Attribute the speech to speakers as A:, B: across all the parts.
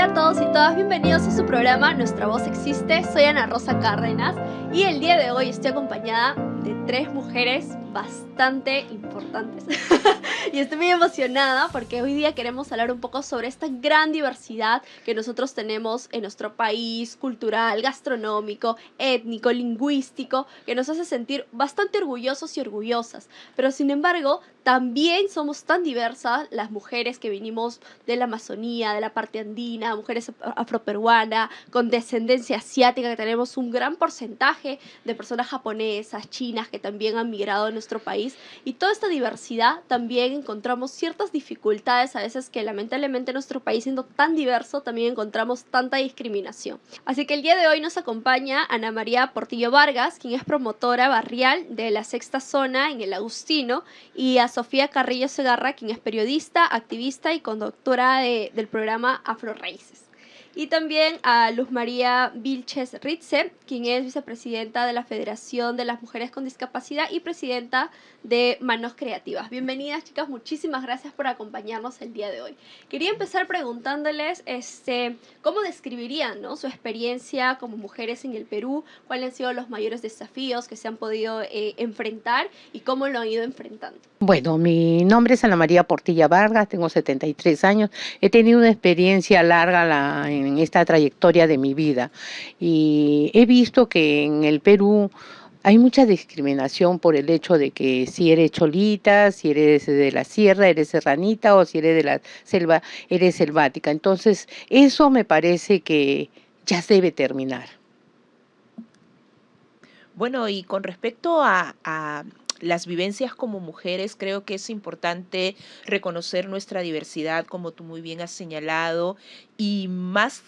A: Hola a todos y todas, bienvenidos a su programa Nuestra Voz Existe. Soy Ana Rosa Cárdenas y el día de hoy estoy acompañada de tres mujeres bastante importantes y estoy muy emocionada porque hoy día queremos hablar un poco sobre esta gran diversidad que nosotros tenemos en nuestro país, cultural, gastronómico, étnico, lingüístico, que nos hace sentir bastante orgullosos y orgullosas, pero sin embargo también somos tan diversas las mujeres que vinimos de la Amazonía, de la parte andina, mujeres afroperuanas, con descendencia asiática, que tenemos un gran porcentaje de personas japonesas, chinas, que también han migrado a nuestro país. Y toda esta diversidad también encontramos ciertas dificultades, a veces que lamentablemente en nuestro país, siendo tan diverso, también encontramos tanta discriminación. Así que el día de hoy nos acompaña Ana María Portillo Vargas, quien es promotora barrial de la Sexta Zona en el Agustino, y a Sofía Carrillo Segarra, quien es periodista, activista y conductora del programa Afro Raíces. Y también a Luz María Vilches Ritze, quien es vicepresidenta de la Federación de las Mujeres con Discapacidad y presidenta de Manos Creativas. Bienvenidas, chicas, muchísimas gracias por acompañarnos el día de hoy. Quería empezar preguntándoles cómo describirían, ¿no?, su experiencia como mujeres en el Perú, cuáles han sido los mayores desafíos que se han podido enfrentar y cómo lo han ido enfrentando.
B: Bueno, mi nombre es Ana María Portilla Vargas, tengo 73 años. He tenido una experiencia larga en esta trayectoria de mi vida y he visto que en el Perú hay mucha discriminación por el hecho de que si eres cholita, si eres de la sierra, eres serranita, o si eres de la selva, eres selvática. Entonces, eso me parece que ya debe terminar.
C: Bueno, y con respecto a las vivencias como mujeres, creo que es importante reconocer nuestra diversidad, como tú muy bien has señalado, y más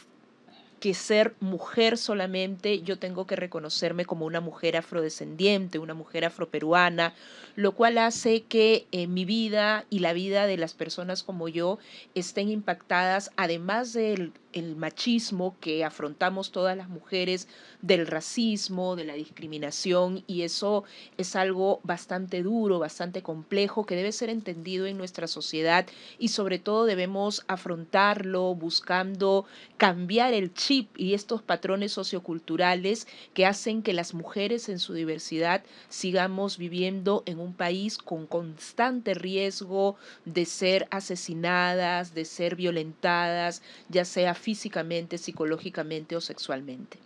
C: que ser mujer solamente, yo tengo que reconocerme como una mujer afrodescendiente, una mujer afroperuana, lo cual hace que mi vida y la vida de las personas como yo estén impactadas, además del el machismo que afrontamos todas las mujeres, del racismo, de la discriminación, y eso es algo bastante duro, bastante complejo, que debe ser entendido en nuestra sociedad y sobre todo debemos afrontarlo buscando cambiar el chip y estos patrones socioculturales que hacen que las mujeres en su diversidad sigamos viviendo en un país con constante riesgo de ser asesinadas, de ser violentadas, ya sea físicamente, psicológicamente o sexualmente.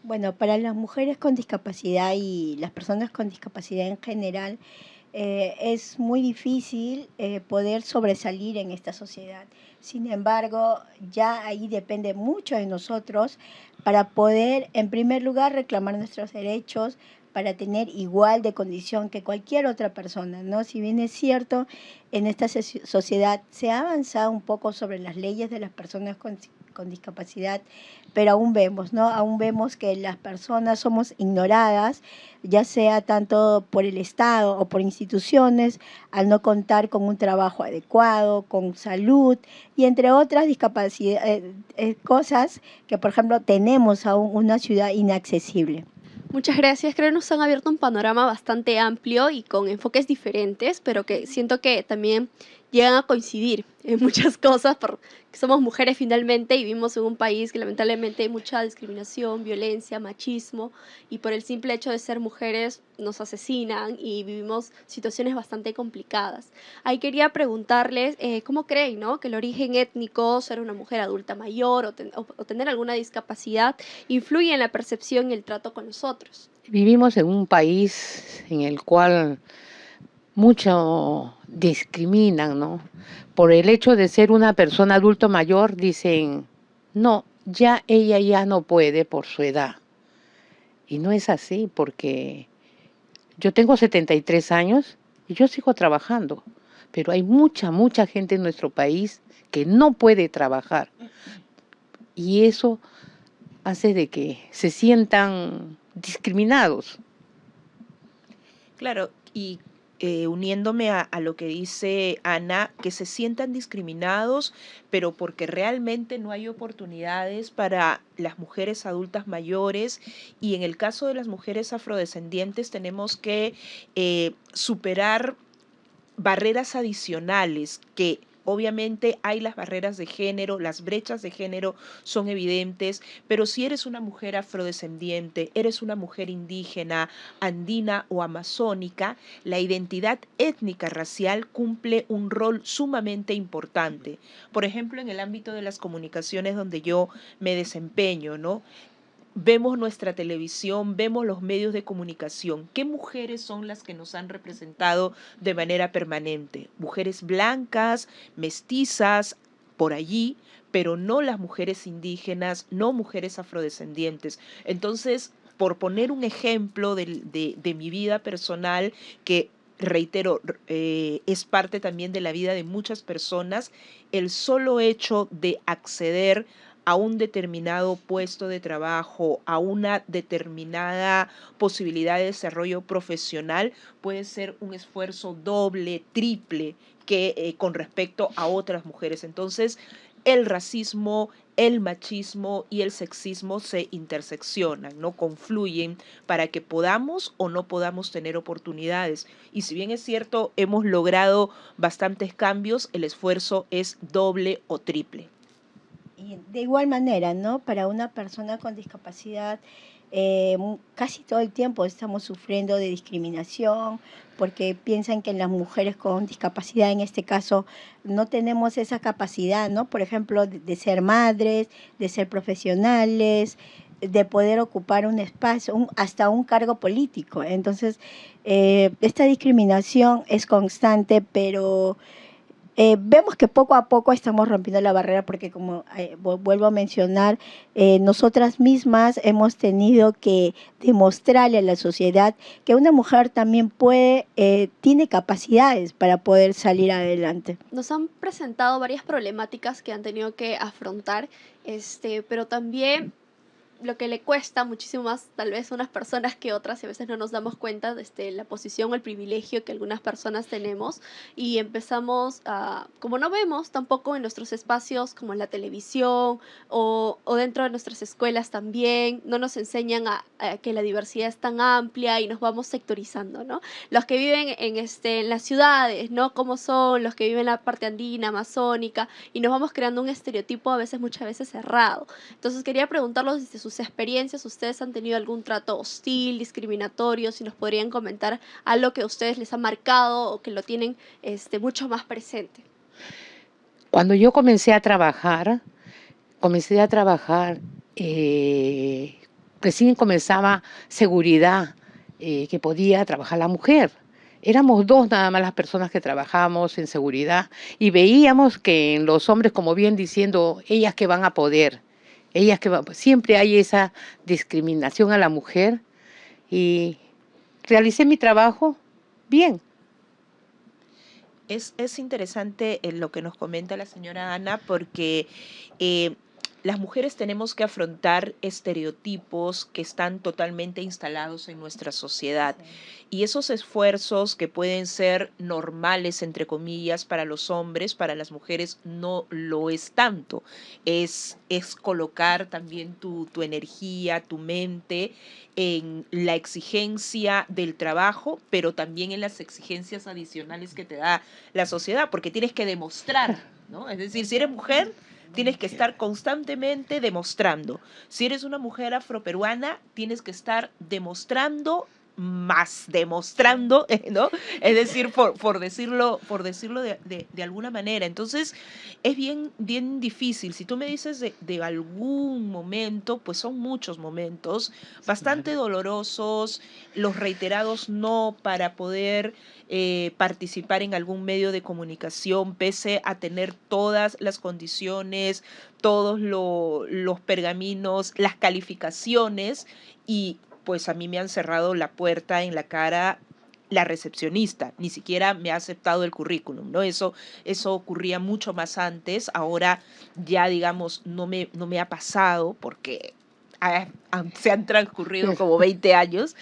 D: Bueno, para las mujeres con discapacidad y las personas con discapacidad en general, es muy difícil poder sobresalir en esta sociedad. Sin embargo, ya ahí depende mucho de nosotros para poder, en primer lugar, reclamar nuestros derechos, para tener igual de condición que cualquier otra persona, ¿no? Si bien es cierto, en esta sociedad se ha avanzado un poco sobre las leyes de las personas con discapacidad, pero aún vemos, ¿no? Aún vemos que las personas somos ignoradas, ya sea tanto por el Estado o por instituciones, al no contar con un trabajo adecuado, con salud y entre otras cosas que, por ejemplo, tenemos aún una ciudad inaccesible.
A: Muchas gracias, creo que nos han abierto un panorama bastante amplio y con enfoques diferentes, pero que siento que también llegan a coincidir en muchas cosas, porque somos mujeres finalmente y vivimos en un país que lamentablemente hay mucha discriminación, violencia, machismo, y por el simple hecho de ser mujeres nos asesinan y vivimos situaciones bastante complicadas. Ahí quería preguntarles cómo creen, ¿no?, que el origen étnico, ser una mujer adulta mayor o tener alguna discapacidad, influye en la percepción y el trato con los otros.
B: Vivimos en un país en el cual mucho discriminan, ¿no? Por el hecho de ser una persona adulto mayor, dicen, no, ya ella ya no puede por su edad. Y no es así, porque yo tengo 73 años y yo sigo trabajando, pero hay mucha gente en nuestro país que no puede trabajar. Y eso hace de que se sientan discriminados.
C: Claro, y uniéndome a lo que dice Ana, que se sientan discriminados, pero porque realmente no hay oportunidades para las mujeres adultas mayores, y en el caso de las mujeres afrodescendientes tenemos que superar barreras adicionales que obviamente hay las barreras de género, las brechas de género son evidentes, pero si eres una mujer afrodescendiente, eres una mujer indígena, andina o amazónica, la identidad étnica racial cumple un rol sumamente importante. Por ejemplo, en el ámbito de las comunicaciones donde yo me desempeño, ¿no? Vemos nuestra televisión, vemos los medios de comunicación. ¿Qué mujeres son las que nos han representado de manera permanente? Mujeres blancas, mestizas, por allí, pero no las mujeres indígenas, no mujeres afrodescendientes. Entonces, por poner un ejemplo de mi vida personal, que reitero, es parte también de la vida de muchas personas, el solo hecho de acceder a un determinado puesto de trabajo, a una determinada posibilidad de desarrollo profesional, puede ser un esfuerzo doble, triple, que con respecto a otras mujeres. Entonces, el racismo, el machismo y el sexismo se interseccionan, ¿no? Confluyen para que podamos o no podamos tener oportunidades. Y si bien es cierto, hemos logrado bastantes cambios, el esfuerzo es doble o triple.
D: Y de igual manera, ¿no? Para una persona con discapacidad, casi todo el tiempo estamos sufriendo de discriminación porque piensan que las mujeres con discapacidad, en este caso, no tenemos esa capacidad, ¿no? Por ejemplo, de ser madres, de ser profesionales, de poder ocupar un espacio, hasta un cargo político. Entonces, esta discriminación es constante, pero vemos que poco a poco estamos rompiendo la barrera porque, como vuelvo a mencionar, nosotras mismas hemos tenido que demostrarle a la sociedad que una mujer también tiene capacidades para poder salir adelante.
A: Nos han presentado varias problemáticas que han tenido que afrontar, pero también lo que le cuesta muchísimo más tal vez a unas personas que otras, y a veces no nos damos cuenta de la posición o el privilegio que algunas personas tenemos, y empezamos a, como no vemos tampoco en nuestros espacios como en la televisión o dentro de nuestras escuelas también, no nos enseñan a que la diversidad es tan amplia y nos vamos sectorizando, ¿no? Los que viven en las ciudades, ¿no? Cómo son los que viven en la parte andina, amazónica, y nos vamos creando un estereotipo muchas veces errado. Entonces quería preguntarlos desde sus experiencias, ¿ustedes han tenido algún trato hostil, discriminatorio? Si nos podrían comentar algo que a ustedes les ha marcado o que lo tienen mucho más presente.
B: Cuando yo comencé a trabajar, recién comenzaba seguridad, que podía trabajar la mujer. Éramos dos nada más las personas que trabajábamos en seguridad y veíamos que en los hombres, como bien diciendo, ellas que van a poder, siempre hay esa discriminación a la mujer, y realicé mi trabajo bien.
C: Es interesante lo que nos comenta la señora Ana, porque las mujeres tenemos que afrontar estereotipos que están totalmente instalados en nuestra sociedad. Sí. Y esos esfuerzos que pueden ser normales, entre comillas, para los hombres, para las mujeres no lo es tanto. Es colocar también tu energía, tu mente en la exigencia del trabajo, pero también en las exigencias adicionales que te da la sociedad, porque tienes que demostrar, ¿no? Es decir, si eres mujer, tienes que estar constantemente demostrando. Si eres una mujer afroperuana, tienes que estar demostrando, ¿no? Es decir, por decirlo de alguna manera. Entonces, es bien difícil. Si tú me dices de algún momento, pues son muchos momentos, bastante dolorosos, los reiterados no para poder participar en algún medio de comunicación, pese a tener todas las condiciones, todos los pergaminos, las calificaciones, y pues a mí me han cerrado la puerta en la cara la recepcionista, ni siquiera me ha aceptado el currículum, ¿no? Eso ocurría mucho más antes, ahora ya, digamos, no me ha pasado porque se han transcurrido como 20 años.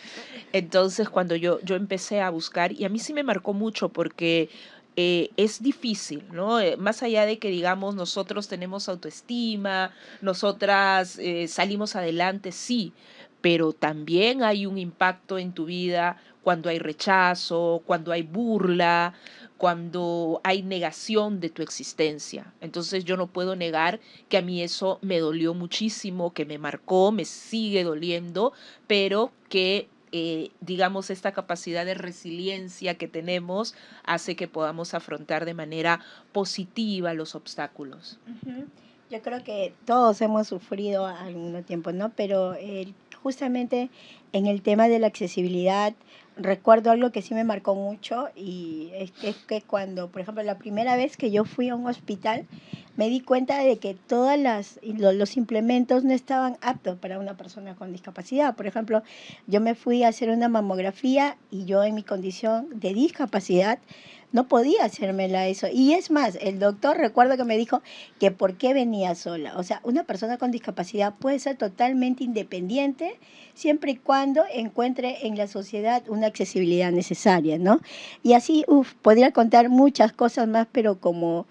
C: Entonces, cuando yo empecé a buscar, y a mí sí me marcó mucho porque es difícil, ¿no? Más allá de que, digamos, nosotros tenemos autoestima, nosotras salimos adelante, sí, pero también hay un impacto en tu vida cuando hay rechazo, cuando hay burla, cuando hay negación de tu existencia. Entonces yo no puedo negar que a mí eso me dolió muchísimo, que me marcó, me sigue doliendo, pero que digamos, esta capacidad de resiliencia que tenemos hace que podamos afrontar de manera positiva los obstáculos.
D: Ujú. Yo creo que todos hemos sufrido al mismo tiempo, ¿no? Pero justamente en el tema de la accesibilidad, recuerdo algo que sí me marcó mucho y es que cuando, por ejemplo, la primera vez que yo fui a un hospital, me di cuenta de que los implementos no estaban aptos para una persona con discapacidad. Por ejemplo, yo me fui a hacer una mamografía y yo en mi condición de discapacidad no podía hacérmela eso. Y es más, el doctor recuerdo que me dijo que por qué venía sola. O sea, una persona con discapacidad puede ser totalmente independiente siempre y cuando encuentre en la sociedad una accesibilidad necesaria, ¿no? Y así, podría contar muchas cosas más, pero como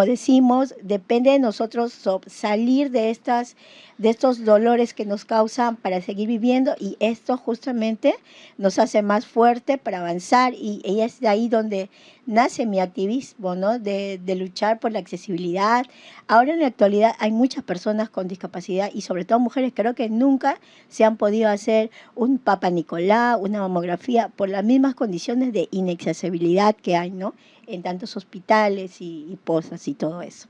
D: decimos, depende de nosotros salir de estos dolores que nos causan para seguir viviendo, y esto justamente nos hace más fuerte para avanzar, y es de ahí donde nace mi activismo, ¿no? De luchar por la accesibilidad. Ahora en la actualidad hay muchas personas con discapacidad y sobre todo mujeres, creo que nunca se han podido hacer un Papa Nicolau, una mamografía, por las mismas condiciones de inaccesibilidad que hay, ¿no? En tantos hospitales y posas y todo eso.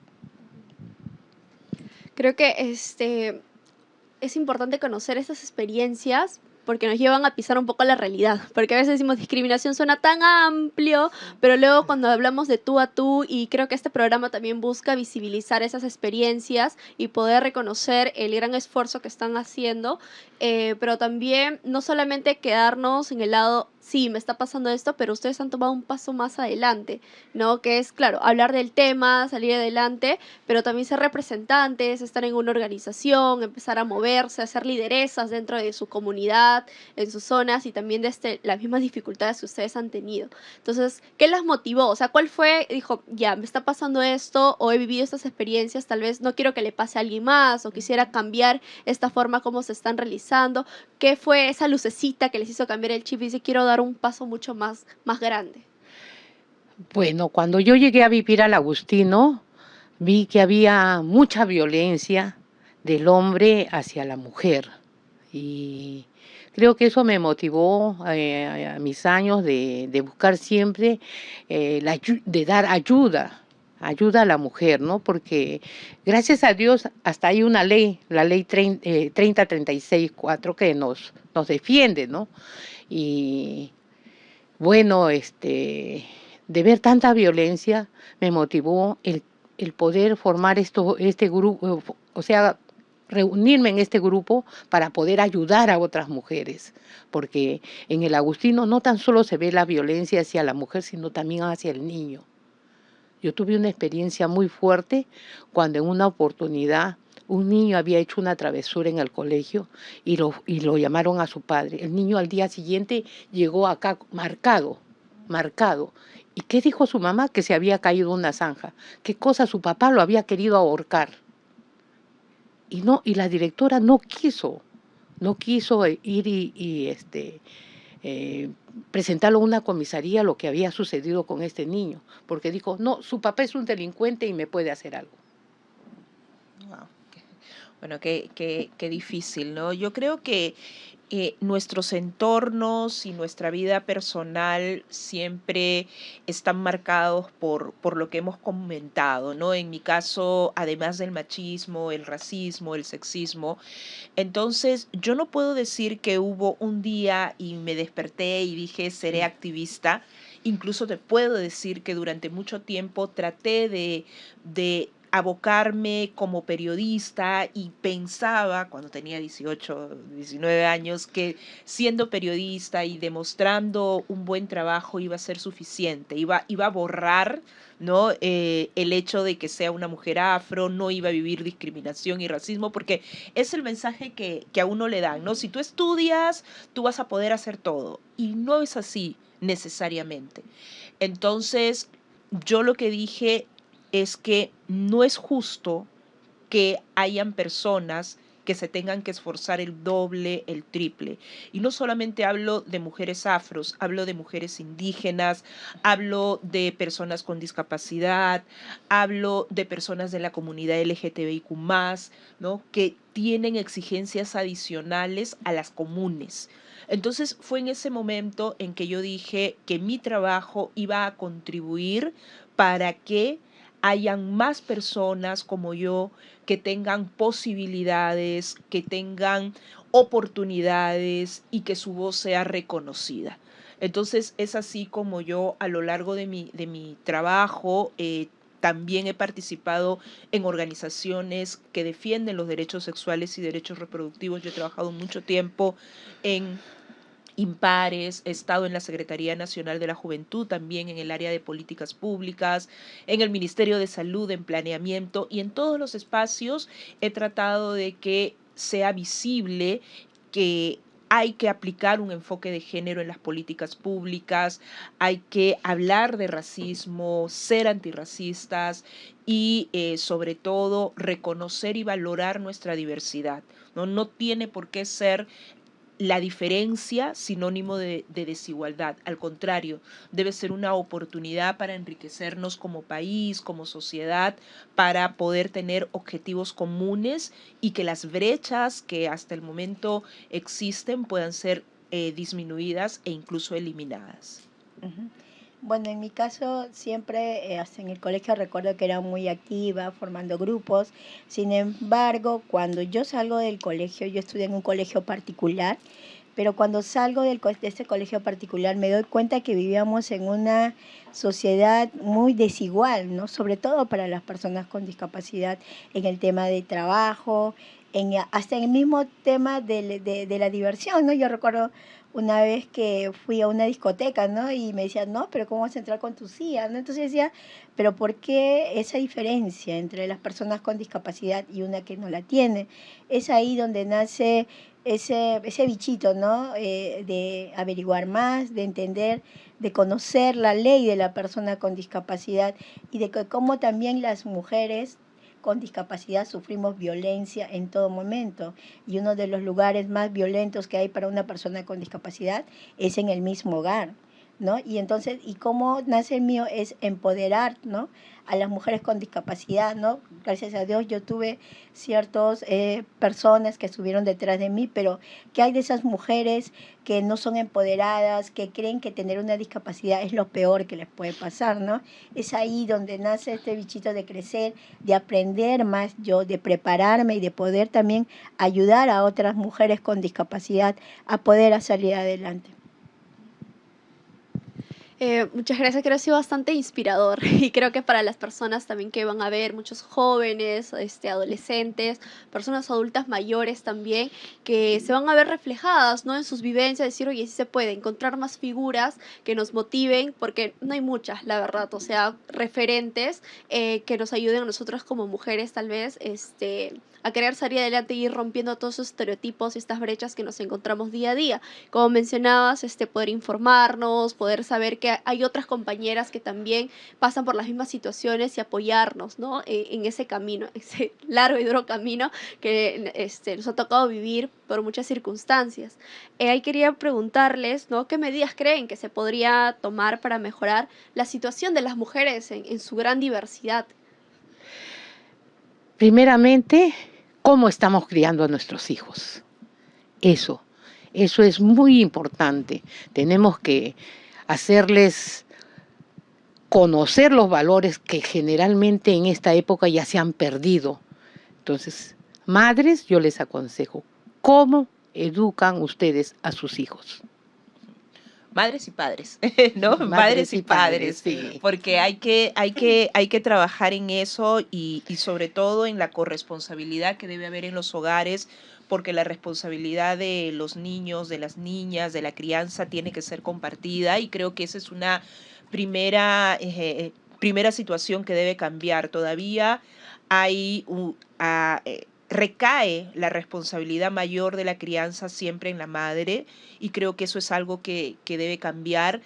A: Creo que es importante conocer esas experiencias porque nos llevan a pisar un poco la realidad, porque a veces decimos discriminación suena tan amplio, pero luego cuando hablamos de tú a tú, y creo que este programa también busca visibilizar esas experiencias y poder reconocer el gran esfuerzo que están haciendo, pero también no solamente quedarnos en el lado, sí, me está pasando esto, pero ustedes han tomado un paso más adelante, ¿no? Que es, claro, hablar del tema, salir adelante, pero también ser representantes, estar en una organización, empezar a moverse, a ser lideresas dentro de su comunidad, en sus zonas, y también desde las mismas dificultades que ustedes han tenido. Entonces, ¿qué las motivó? O sea, ¿cuál fue? Dijo, ya, me está pasando esto, o he vivido estas experiencias, tal vez no quiero que le pase a alguien más, o quisiera cambiar esta forma como se están realizando. ¿Qué fue esa lucecita que les hizo cambiar el chip y dice, quiero dar un paso mucho más grande?
B: Bueno, cuando yo llegué a vivir al Agustino, vi que había mucha violencia del hombre hacia la mujer. Y creo que eso me motivó a mis años de buscar siempre, de dar ayuda a la mujer, ¿no? Porque gracias a Dios hasta hay una ley, la ley 3036-4, que nos defiende, ¿no? Y bueno, de ver tanta violencia me motivó el poder formar este grupo, o sea, reunirme en este grupo para poder ayudar a otras mujeres, porque en el Agustino no tan solo se ve la violencia hacia la mujer, sino también hacia el niño. Yo tuve una experiencia muy fuerte cuando en una oportunidad un niño había hecho una travesura en el colegio y lo llamaron a su padre. El niño al día siguiente llegó acá marcado. ¿Y qué dijo su mamá? Que se había caído una zanja. ¿Qué cosa? Su papá lo había querido ahorcar. Y la directora no quiso ir eh, presentarlo a una comisaría lo que había sucedido con este niño, porque dijo, no, su papá es un delincuente y me puede hacer algo.
C: Wow. Bueno, qué difícil, ¿no? Yo creo que nuestros entornos y nuestra vida personal siempre están marcados por lo que hemos comentado, ¿no? En mi caso, además del machismo, el racismo, el sexismo, entonces yo no puedo decir que hubo un día y me desperté y dije, seré activista. Incluso te puedo decir que durante mucho tiempo traté de abocarme como periodista y pensaba, cuando tenía 18, 19 años, que siendo periodista y demostrando un buen trabajo iba a ser suficiente, iba a borrar, ¿no? El hecho de que sea una mujer afro, no iba a vivir discriminación y racismo, porque es el mensaje que a uno le dan, ¿no? Si tú estudias, tú vas a poder hacer todo. Y no es así necesariamente. Entonces, yo lo que dije es que no es justo que hayan personas que se tengan que esforzar el doble, el triple. Y no solamente hablo de mujeres afros, hablo de mujeres indígenas, hablo de personas con discapacidad, hablo de personas de la comunidad LGTBIQ+, ¿no? Que tienen exigencias adicionales a las comunes. Entonces fue en ese momento en que yo dije que mi trabajo iba a contribuir para que hayan más personas como yo que tengan posibilidades, que tengan oportunidades y que su voz sea reconocida. Entonces es así como yo a lo largo de mi trabajo también he participado en organizaciones que defienden los derechos sexuales y derechos reproductivos. Yo he trabajado mucho tiempo en Impares, he estado en la Secretaría Nacional de la Juventud, también en el área de políticas públicas, en el Ministerio de Salud, en planeamiento, y en todos los espacios he tratado de que sea visible que hay que aplicar un enfoque de género en las políticas públicas, hay que hablar de racismo, ser antirracistas y sobre todo reconocer y valorar nuestra diversidad. ¿No? No tiene por qué ser la diferencia sinónimo de desigualdad. Al contrario, debe ser una oportunidad para enriquecernos como país, como sociedad, para poder tener objetivos comunes y que las brechas que hasta el momento existen puedan ser disminuidas e incluso eliminadas.
D: Ujú. Bueno, en mi caso siempre, hasta en el colegio recuerdo que era muy activa, formando grupos. Sin embargo, cuando yo salgo del colegio, yo estudié en un colegio particular, pero cuando salgo de ese colegio particular me doy cuenta que vivíamos en una sociedad muy desigual, ¿no? Sobre todo para las personas con discapacidad en el tema de trabajo, hasta en el mismo tema de la diversión, ¿no? Yo recuerdo una vez que fui a una discoteca, ¿no? Y me decían, no, pero ¿cómo vas a entrar con tu silla? ¿No? Entonces decía, pero ¿por qué esa diferencia entre las personas con discapacidad y una que no la tiene? Es ahí donde nace ese bichito, ¿no? De averiguar más, de entender, de conocer la ley de la persona con discapacidad y de cómo también las mujeres con discapacidad sufrimos violencia en todo momento. Y uno de los lugares más violentos que hay para una persona con discapacidad es en el mismo hogar, ¿no? Y entonces, y cómo nace el mío es empoderar, ¿no? A las mujeres con discapacidad, ¿no? Gracias a Dios yo tuve ciertas personas que estuvieron detrás de mí, pero ¿qué hay de esas mujeres que no son empoderadas, que creen que tener una discapacidad es lo peor que les puede pasar, ¿no? Es ahí donde nace este bichito de crecer, de aprender más yo, de prepararme y de poder también ayudar a otras mujeres con discapacidad a poder salir adelante.
A: Muchas gracias, creo que ha sido bastante inspirador y creo que para las personas también que van a ver, muchos jóvenes, adolescentes, personas adultas mayores también, que se van a ver reflejadas, ¿no? En sus vivencias, decir, oye, sí se puede, encontrar más figuras que nos motiven, porque no hay muchas, la verdad, o sea, referentes que nos ayuden a nosotras como mujeres tal vez, a querer salir adelante y ir rompiendo todos esos estereotipos y estas brechas que nos encontramos día a día. Como mencionabas, poder informarnos, poder saber que hay otras compañeras que también pasan por las mismas situaciones y apoyarnos, ¿no? En ese camino, ese largo y duro camino que nos ha tocado vivir por muchas circunstancias. Ahí quería preguntarles, ¿no? ¿Qué medidas creen que se podría tomar para mejorar la situación de las mujeres en su gran diversidad?
B: Primeramente, ¿cómo estamos criando a nuestros hijos? Eso es muy importante. Tenemos que hacerles conocer los valores que generalmente en esta época ya se han perdido. Entonces, madres, yo les aconsejo, ¿cómo educan ustedes a sus hijos?
C: Madres y padres, ¿no?
B: Madres y padres, sí.
C: Porque hay que trabajar en eso y sobre todo en la corresponsabilidad que debe haber en los hogares, porque la responsabilidad de los niños, de las niñas, de la crianza tiene que ser compartida y creo que esa es una primera situación que debe cambiar. Todavía hay recae la responsabilidad mayor de la crianza siempre en la madre y creo que eso es algo que debe cambiar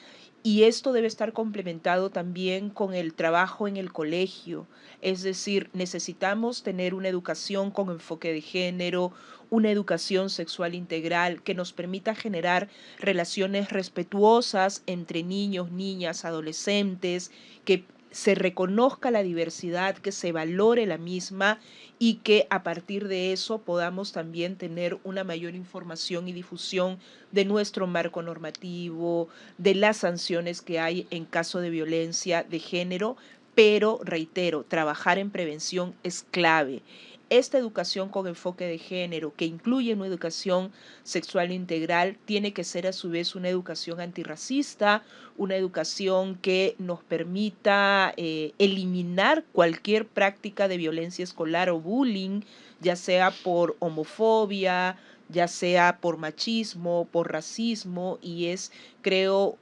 C: Y esto debe estar complementado también con el trabajo en el colegio. Es decir, necesitamos tener una educación con enfoque de género, una educación sexual integral que nos permita generar relaciones respetuosas entre niños, niñas, adolescentes, que se reconozca la diversidad, que se valore la misma y que a partir de eso podamos también tener una mayor información y difusión de nuestro marco normativo, de las sanciones que hay en caso de violencia de género, pero reitero, trabajar en prevención es clave. Esta educación con enfoque de género, que incluye una educación sexual integral, tiene que ser a su vez una educación antirracista, una educación que nos permita eliminar cualquier práctica de violencia escolar o bullying, ya sea por homofobia, ya sea por machismo, por racismo, y es, creo,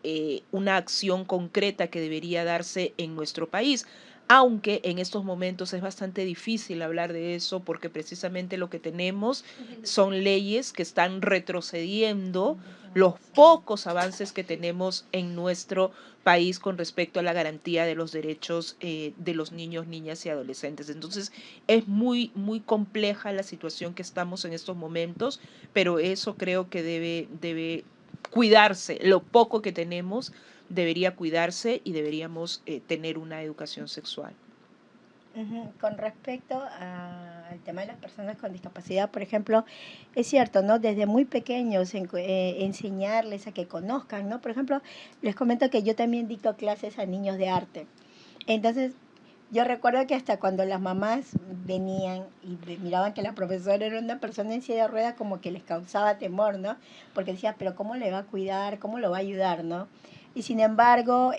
C: una acción concreta que debería darse en nuestro país. Aunque en estos momentos es bastante difícil hablar de eso porque precisamente lo que tenemos son leyes que están retrocediendo los pocos avances que tenemos en nuestro país con respecto a la garantía de los derechos de los niños, niñas y adolescentes. Entonces es muy, muy compleja la situación que estamos en estos momentos, pero eso creo que debe cuidarse. Lo poco que tenemos debería cuidarse y deberíamos tener una educación sexual.
D: Con respecto al tema de las personas con discapacidad, por ejemplo, es cierto, ¿no? Desde muy pequeños enseñarles a que conozcan, ¿no? Por ejemplo, les comento que yo también dicto clases a niños de arte. Entonces, yo recuerdo que hasta cuando las mamás venían y miraban que la profesora era una persona en silla de ruedas, como que les causaba temor, ¿no? Porque decía, pero ¿cómo le va a cuidar? ¿Cómo lo va a ayudar, no? Y sin embargo,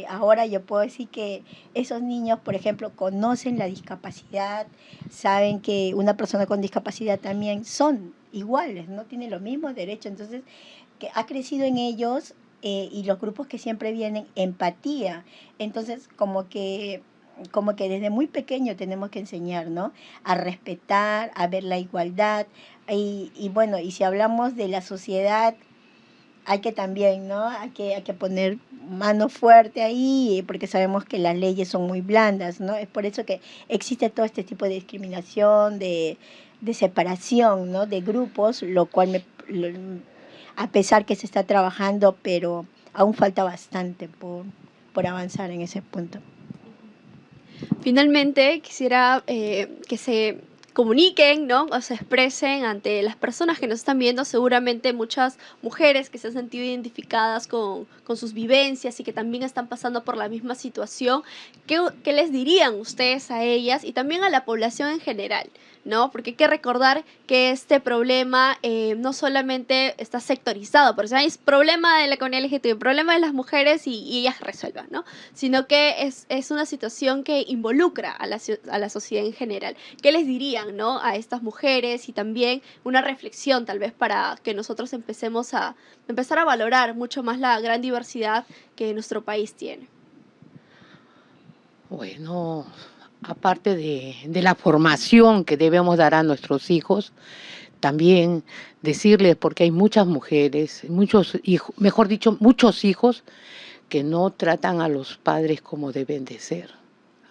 D: ahora yo puedo decir que esos niños, por ejemplo, conocen la discapacidad, saben que una persona con discapacidad también son iguales, no tienen los mismos derechos. Entonces, que ha crecido en ellos y los grupos que siempre vienen, empatía. Entonces, como que desde muy pequeño tenemos que enseñar, ¿no? A respetar, a ver la igualdad. Y bueno, y si hablamos de la sociedad, hay que también, ¿no? Hay que poner mano fuerte ahí, porque sabemos que las leyes son muy blandas, ¿no? Es por eso que existe todo este tipo de discriminación, de separación, ¿no? De grupos, lo cual a pesar que se está trabajando, pero aún falta bastante por avanzar en ese punto.
A: Finalmente, quisiera que se comuniquen, ¿no? O se expresen ante las personas que nos están viendo, seguramente muchas mujeres que se han sentido identificadas con sus vivencias y que también están pasando por la misma situación. ¿Qué les dirían ustedes a ellas y también a la población en general, ¿no? Porque hay que recordar que este problema no solamente está sectorizado, por eso hay problema de la comunidad LGTB, problema de las mujeres y ellas resuelvan, ¿no? Sino que es una situación que involucra a la sociedad en general. ¿Qué les dirían, ¿no? A estas mujeres y también una reflexión tal vez para que nosotros empezar a valorar mucho más la gran diversidad que nuestro país tiene?
B: Bueno, aparte de la formación que debemos dar a nuestros hijos, también decirles, porque hay muchas mujeres, muchos hijos, mejor dicho, muchos hijos que no tratan a los padres como deben de ser.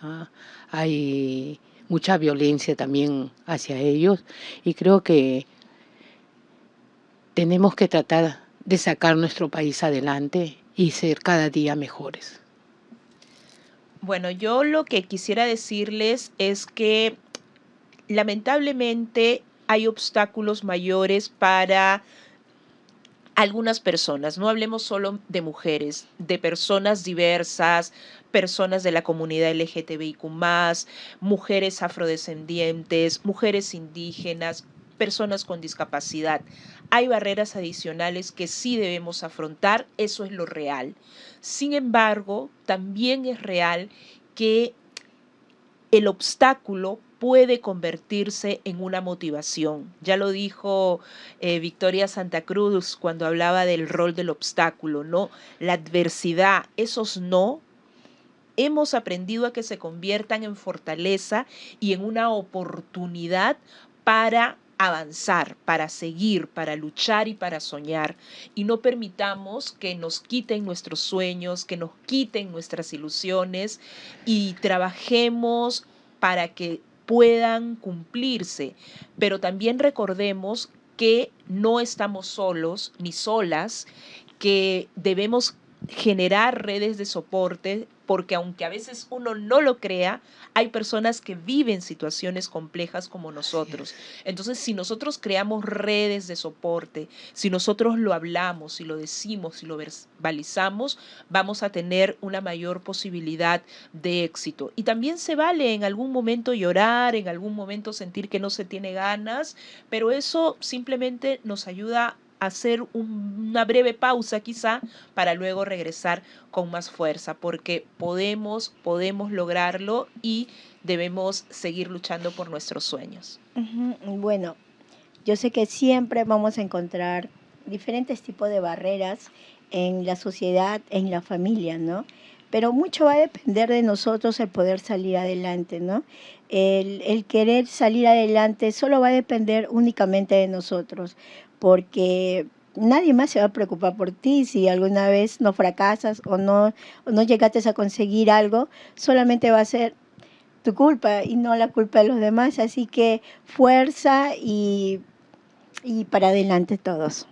B: ¿Ah? Hay mucha violencia también hacia ellos y creo que tenemos que tratar de sacar nuestro país adelante y ser cada día mejores.
C: Bueno, yo lo que quisiera decirles es que lamentablemente hay obstáculos mayores para algunas personas, no hablemos solo de mujeres, de personas diversas, personas de la comunidad LGTBIQ+, mujeres afrodescendientes, mujeres indígenas, personas con discapacidad. Hay barreras adicionales que sí debemos afrontar, eso es lo real. Sin embargo, también es real que el obstáculo puede convertirse en una motivación. Ya lo dijo Victoria Santa Cruz cuando hablaba del rol del obstáculo, ¿no? La adversidad, esos no, hemos aprendido a que se conviertan en fortaleza y en una oportunidad para avanzar, para seguir, para luchar y para soñar. Y no permitamos que nos quiten nuestros sueños, que nos quiten nuestras ilusiones, y trabajemos para que puedan cumplirse. Pero también recordemos que no estamos solos ni solas, que debemos generar redes de soporte, porque aunque a veces uno no lo crea, hay personas que viven situaciones complejas como nosotros. Entonces, si nosotros creamos redes de soporte, si nosotros lo hablamos, si lo decimos, si lo verbalizamos, vamos a tener una mayor posibilidad de éxito. Y también se vale en algún momento llorar, en algún momento sentir que no se tiene ganas, pero eso simplemente nos ayuda a hacer una breve pausa quizá para luego regresar con más fuerza, porque podemos lograrlo y debemos seguir luchando por nuestros sueños.
D: Bueno, yo sé que siempre vamos a encontrar diferentes tipos de barreras en la sociedad, en la familia, ¿no? Pero mucho va a depender de nosotros el poder salir adelante, ¿no? El querer salir adelante solo va a depender únicamente de nosotros, porque nadie más se va a preocupar por ti si alguna vez no fracasas o no llegaste a conseguir algo, solamente va a ser tu culpa y no la culpa de los demás, así que fuerza y para adelante todos.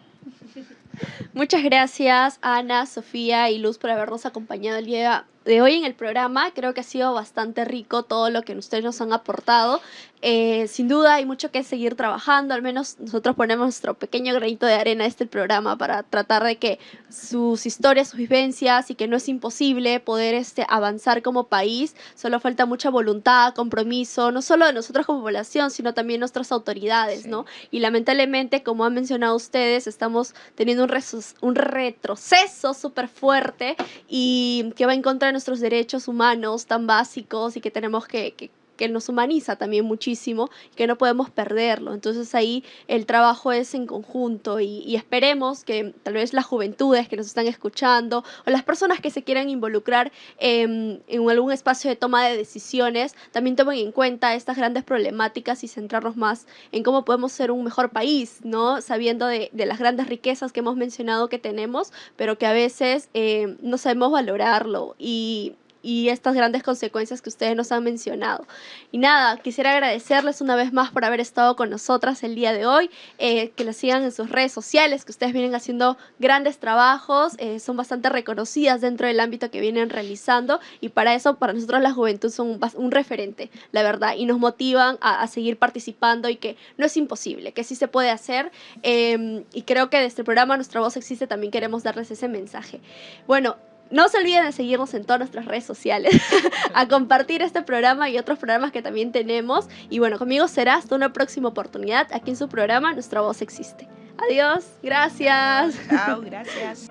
A: Muchas gracias Ana, Sofía y Luz por habernos acompañado el día de hoy en el programa. Creo que ha sido bastante rico todo lo que ustedes nos han aportado. Sin duda hay mucho que seguir trabajando, al menos nosotros ponemos nuestro pequeño granito de arena a este programa para tratar de que sus historias, sus vivencias, y que no es imposible poder avanzar como país. Solo falta mucha voluntad, compromiso, no solo de nosotros como población, sino también nuestras autoridades, ¿no? Y lamentablemente, como han mencionado ustedes, estamos teniendo un retroceso súper fuerte y que va en contra de nuestros derechos humanos tan básicos y que tenemos que nos humaniza también muchísimo y que no podemos perderlo. Entonces ahí el trabajo es en conjunto y esperemos que tal vez las juventudes que nos están escuchando o las personas que se quieran involucrar en algún espacio de toma de decisiones también tomen en cuenta estas grandes problemáticas y centrarnos más en cómo podemos ser un mejor país, ¿no? Sabiendo de las grandes riquezas que hemos mencionado que tenemos, pero que a veces no sabemos valorarlo y estas grandes consecuencias que ustedes nos han mencionado. Y nada, quisiera agradecerles una vez más por haber estado con nosotras el día de hoy, que las sigan en sus redes sociales, que ustedes vienen haciendo grandes trabajos, son bastante reconocidas dentro del ámbito que vienen realizando, y para eso, para nosotros la juventud son un referente, la verdad, y nos motivan a seguir participando y que no es imposible, que sí se puede hacer, y creo que desde el programa Nuestra Voz Existe también queremos darles ese mensaje. Bueno, no se olviden de seguirnos en todas nuestras redes sociales, a compartir este programa y otros programas que también tenemos. Y bueno, conmigo será hasta una próxima oportunidad aquí en su programa Nuestra Voz Existe. Adiós, gracias.
C: Chao, gracias.